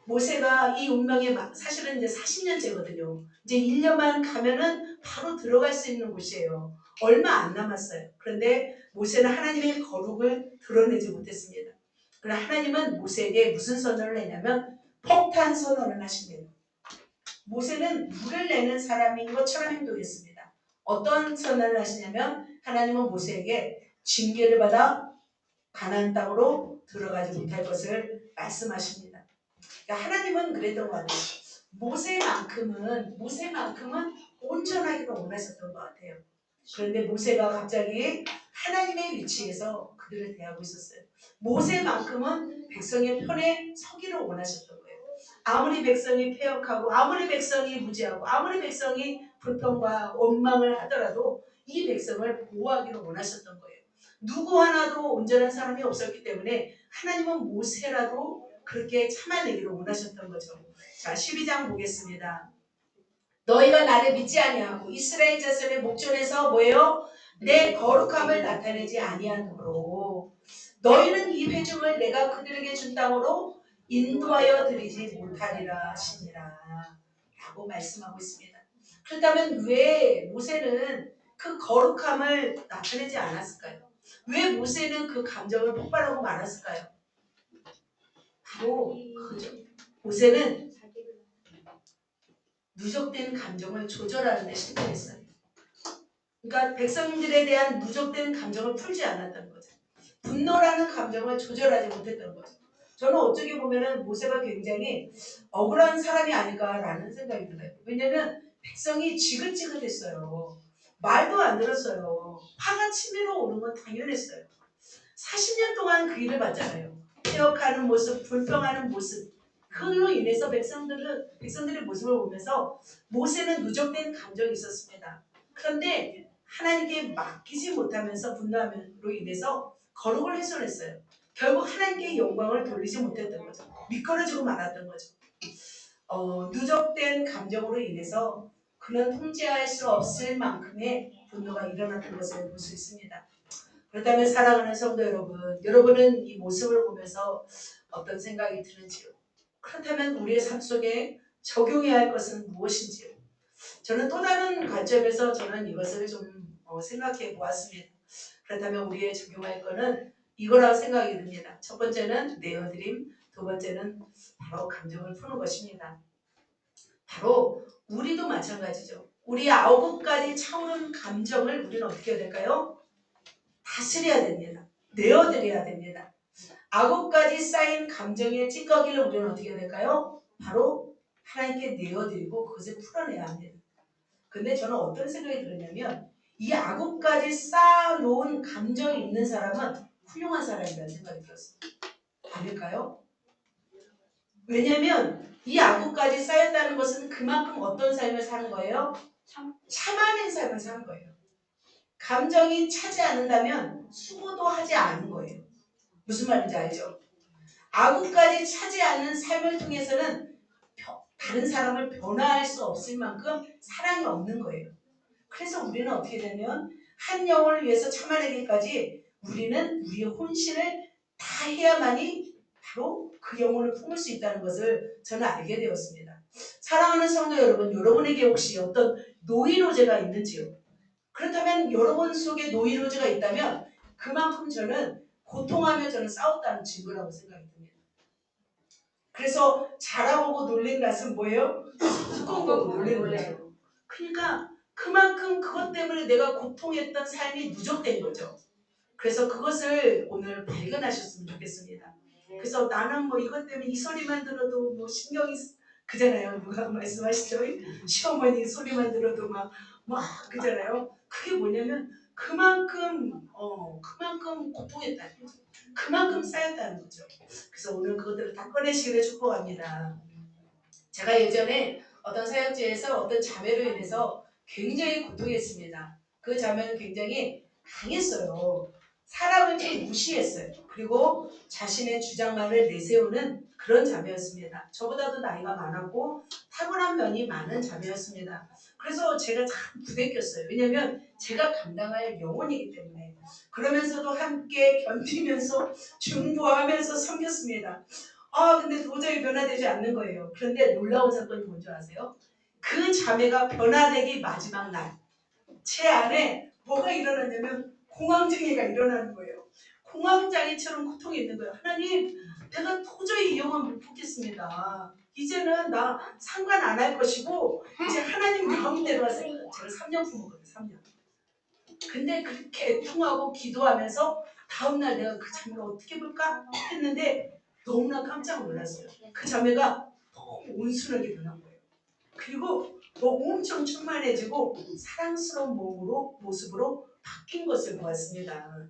모세가 이 운명에 사실은 이제 40년째거든요. 이제 1년만 가면은 바로 들어갈 수 있는 곳이에요. 얼마 안 남았어요. 그런데 모세는 하나님의 거룩을 드러내지 못했습니다. 그러나 하나님은 모세에게 무슨 선언을 했냐면 폭탄 선언을 하십니다. 모세는 물을 내는 사람인 것처럼 행동했습니다. 어떤 선언을 하시냐면 하나님은 모세에게 징계를 받아 가나안 땅으로 들어가지 못할 것을 말씀하십니다. 그러니까 하나님은 그랬던 것 같아요. 모세만큼은 온전하기를 원하셨던 것 같아요. 그런데 모세가 갑자기 하나님의 위치에서 그들을 대하고 있었어요. 모세만큼은 백성의 편에 서기를 원하셨던 거예요. 아무리 백성이 패역하고 아무리 백성이 무지하고 아무리 백성이 불평과 원망을 하더라도 이 백성을 보호하기를 원하셨던 거예요. 누구 하나도 온전한 사람이 없었기 때문에 하나님은 모세라도 그렇게 참아내기를 원하셨던 거죠. 자, 12장 보겠습니다. 너희가 나를 믿지 아니하고 이스라엘 자손의 목전에서 뭐예요? 내 거룩함을 나타내지 아니하므로 너희는 이 회중을 내가 그들에게 준 땅으로 인도하여 드리지 못하리라 하시니라 라고 말씀하고 있습니다. 그렇다면 왜 모세는 그 거룩함을 나타내지 않았을까요? 왜 모세는 그 감정을 폭발하고 말았을까요? 바로 그죠. 모세는 누적된 감정을 조절하는 데 실패했어요. 그러니까 백성들에 대한 누적된 감정을 풀지 않았던 거죠. 분노라는 감정을 조절하지 못했던 거죠. 저는 어떻게 보면은 모세가 굉장히 억울한 사람이 아닐까라는 생각이 들어요. 왜냐면 백성이 지긋지긋했어요. 말도 안 들었어요. 화가 치밀어 오는 건 당연했어요. 40년 동안 그 일을 봤잖아요. 태역하는 모습, 불평하는 모습. 그로 인해서 백성들의 모습을 보면서 모세는 누적된 감정이 있었습니다. 그런데 하나님께 맡기지 못하면서 분노함으로 인해서 거룩을 훼손했어요. 결국 하나님께 영광을 돌리지 못했던 거죠. 미끄러지고 말았던 거죠. 누적된 감정으로 인해서 그는 통제할 수 없을 만큼의 분노가 일어났던 것을 볼 수 있습니다. 그렇다면 사랑하는 성도 여러분, 여러분은 이 모습을 보면서 어떤 생각이 드는지요? 그렇다면 우리의 삶 속에 적용해야 할 것은 무엇인지요? 저는 또 다른 관점에서 저는 이것을 좀 생각해 보았습니다. 그렇다면 우리의 적용할 것은 이거라고 생각이 듭니다. 첫 번째는 내어드림, 두 번째는 바로 감정을 푸는 것입니다. 바로 우리도 마찬가지죠. 우리 9가지 차오른 감정을 우리는 어떻게 해야 될까요? 다스려야 됩니다. 내어드려야 됩니다. 9가지 쌓인 감정의 찌꺼기를 우리는 어떻게 해야 될까요? 바로 하나님께 내어드리고 그것을 풀어내야 합니다. 근데 저는 어떤 생각이 들었냐면 이 9가지 쌓아놓은 감정이 있는 사람은 훌륭한 사람이라는 생각이 들었어요. 아닐까요? 왜냐면 이 9가지 쌓였다는 것은 그만큼 어떤 삶을 사는 거예요? 참아낸 삶을 사는 거예요. 감정이 차지 않는다면 수고도 하지 않은 거예요. 무슨 말인지 알죠? 9가지 차지 않는 삶을 통해서는 다른 사람을 변화할 수 없을 만큼 사랑이 없는 거예요. 그래서 우리는 어떻게 되면 한 영혼을 위해서 참아내기까지 우리는 우리의 혼신을 다 해야만이 바로 그 영혼을 품을 수 있다는 것을 저는 알게 되었습니다. 사랑하는 성도 여러분, 여러분에게 혹시 어떤 노이로제가 있는지요? 그렇다면 여러분 속에 노이로제가 있다면 그만큼 저는 고통하며 저는 싸웠다는 증거라고 생각이 듭니다. 그래서 자라보고 놀린 낯은 뭐예요? 뚜껑 보고 놀리는 거예요. 그러니까 그만큼 그것 때문에 내가 고통했던 삶이 누적된 거죠. 그래서 그것을 오늘 발견하셨으면 좋겠습니다. 그래서 나는 뭐 이것 때문에 이 소리만 들어도 뭐 신경이 그잖아요. 누가 말씀하시죠? 시어머니 소리만 들어도 막 그잖아요. 그게 뭐냐면 그만큼 고통했다는 거죠. 그만큼 쌓였다는 거죠. 그래서 오늘 그것들을 다 꺼내시기를 축복합니다. 제가 예전에 어떤 사역지에서 어떤 자매로 인해서 굉장히 고통했습니다. 그 자매는 굉장히 강했어요. 사람을 좀 무시했어요. 그리고 자신의 주장만을 내세우는 그런 자매였습니다. 저보다도 나이가 많았고 타고난 면이 많은 자매였습니다. 그래서 제가 참 부대꼈어요. 왜냐하면 제가 감당할 영혼이기 때문에. 그러면서도 함께 견디면서 중보하면서 섬겼습니다. 근데 도저히 변화되지 않는 거예요. 그런데 놀라운 사건이 뭔지 아세요? 그 자매가 변화되기 마지막 날, 제 안에 뭐가 일어났냐면 공황장애가 일어나는 거예요. 공황장애처럼 고통이 있는 거예요. 하나님, 내가 도저히 이 영혼 못 보겠습니다. 이제는 나 상관 안 할 것이고 이제 하나님 마음대로 하세요. 제가 3년 품었거든요. 3년. 근데 그렇게 애통하고 기도하면서 다음날 내가 그 자매를 어떻게 볼까 했는데 너무나 깜짝 놀랐어요. 그 자매가 너무 온순하게 변한 거예요. 그리고 엄청 충만해지고 사랑스러운 모습으로 바뀐 것을 보았습니다.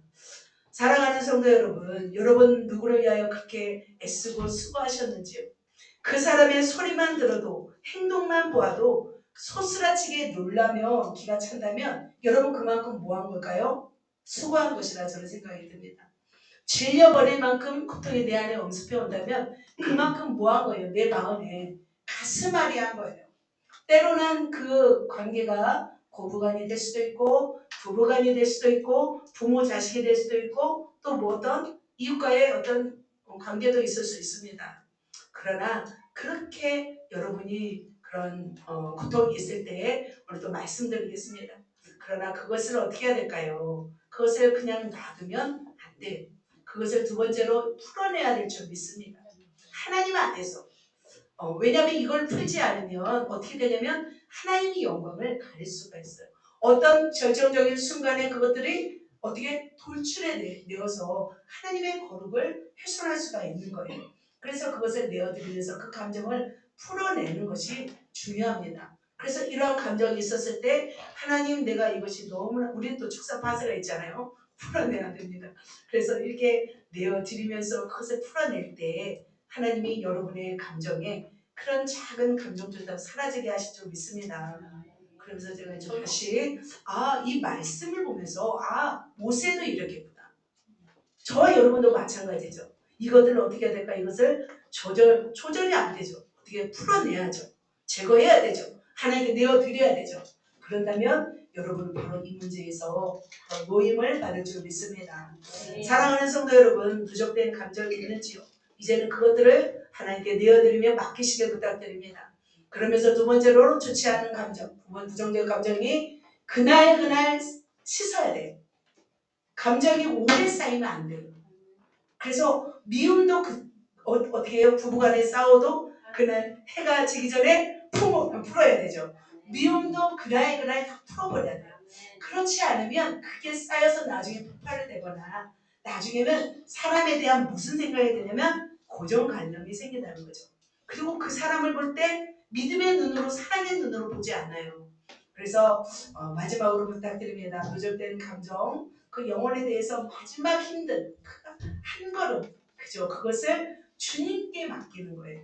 사랑하는 성도 여러분, 여러분 누구를 위하여 그렇게 애쓰고 수고하셨는지요? 그 사람의 소리만 들어도 행동만 보아도 소스라치게 놀라며 기가 찬다면 여러분 그만큼 뭐 한 걸까요? 수고한 것이라 저는 생각이 듭니다. 질려버릴 만큼 고통이 내 안에 엄습해 온다면 그만큼 뭐 한 거예요? 내 마음에 가슴앓이 한 거예요. 때로는 그 관계가 고부간이 될 수도 있고 부부간이 될 수도 있고 부모 자식이 될 수도 있고 또 뭐 어떤 이웃과의 어떤 관계도 있을 수 있습니다. 그러나 그렇게 여러분이 그런 고통이 있을 때에 오늘도 말씀드리겠습니다. 그러나 그것을 어떻게 해야 될까요? 그것을 그냥 놔두면 안 돼요. 그것을 두 번째로 풀어내야 될 줄 믿습니다. 하나님 안에서 왜냐하면 이걸 풀지 않으면 어떻게 되냐면 하나님의 영광을 가릴 수가 있어요. 어떤 결정적인 순간에 그것들이 어떻게 돌출해내어서 하나님의 거룩을 훼손할 수가 있는 거예요. 그래서 그것을 내어드리면서 그 감정을 풀어내는 것이 중요합니다. 그래서 이러한 감정이 있었을 때 하나님 내가 이것이 너무나 우리는 또 축사 파스가 있잖아요. 풀어내야 됩니다. 그래서 이렇게 내어드리면서 그것을 풀어낼 때 하나님이 여러분의 감정에 그런 작은 감정들도 사라지게 하실 줄 믿습니다. 그러면서 제가 다시 이 말씀을 보면서 모세도 이렇게구나. 저와 여러분도 마찬가지죠. 이것들을 어떻게 해야 될까? 이것을 조절이 안 되죠. 어떻게 풀어내야죠. 제거해야 되죠. 하나님께 내어드려야 되죠. 그런다면 여러분은 바로 이 문제에서 노임을 받을 줄 믿습니다. 네. 사랑하는 성도 여러분, 누적된 감정이 있는지요? 이제는 그것들을 하나님께 내어드리며 맡기시길 부탁드립니다. 그러면서 두 번째로 좋지 않은 감정, 부정적인 감정이 그날 씻어야 돼요. 감정이 오래 쌓이면 안 돼요. 그래서 미움도 어떻게 해요? 부부간에 싸워도 그날 해가 지기 전에 풀어야 되죠. 미움도 그날 다 풀어버려야 돼요. 그렇지 않으면 그게 쌓여서 나중에 폭발을 되거나 나중에는 사람에 대한 무슨 생각이 드냐면 고정관념이 생긴다는 거죠. 그리고 그 사람을 볼 때 믿음의 눈으로 사랑의 눈으로 보지 않아요. 그래서 마지막으로 부탁드립니다. 누적된 감정, 그 영혼에 대해서 마지막 힘든 한 걸음, 그죠? 그것을 주님께 맡기는 거예요.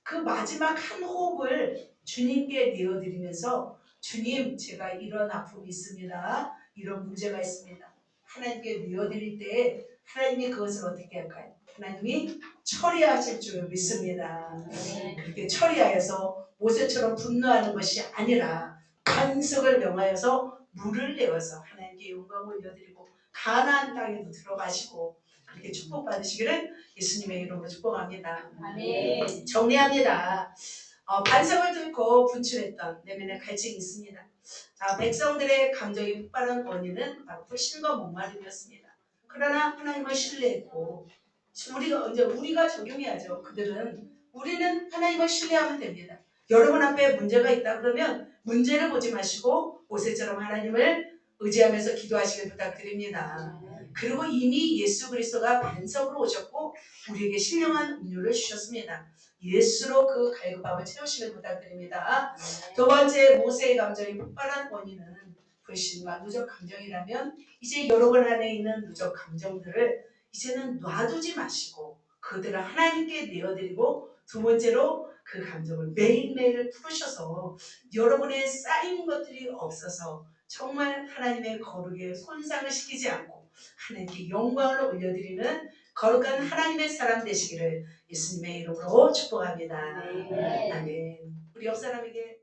그 마지막 한 호흡을 주님께 내어드리면서 주님, 제가 이런 아픔이 있습니다. 이런 문제가 있습니다. 하나님께 내어드릴 때 하나님이 그것을 어떻게 할까요? 하나님이 처리하실 줄 믿습니다. 그렇게 처리하여서 모세처럼 분노하는 것이 아니라 반석을 명하여서 물을 내어서 하나님께 영광을 올려드리고 가나안 땅에도 들어가시고 그렇게 축복받으시기를 예수님의 이름으로 축복합니다. 아멘. 정리합니다. 반석을 뚫고 분출했던 내면의 갈증이 있습니다. 자, 백성들의 감정이 폭발한 원인은 바로 불신과 목마름이었습니다. 그러나 하나님을 신뢰했고 우리가 적용해야죠. 우리는 하나님을 신뢰하면 됩니다. 여러분 앞에 문제가 있다 그러면 문제를 보지 마시고 모세처럼 하나님을 의지하면서 기도하시길 부탁드립니다. 그리고 이미 예수 그리스도가 반석으로 오셨고 우리에게 신령한 음료를 주셨습니다. 예수로 그 갈급함을 채우시길 부탁드립니다. 두 번째, 모세의 감정이 폭발한 원인은 불신과 누적 감정이라면 이제 여러분 안에 있는 누적 감정들을 이제는 놔두지 마시고 그들을 하나님께 내어드리고 두 번째로 그 감정을 매일매일 풀으셔서 여러분의 쌓인 것들이 없어서 정말 하나님의 거룩에 손상을 시키지 않고 하나님께 영광을 올려드리는 거룩한 하나님의 사람 되시기를 예수님의 이름으로 축복합니다. 네. 아멘. 우리 옆 사람에게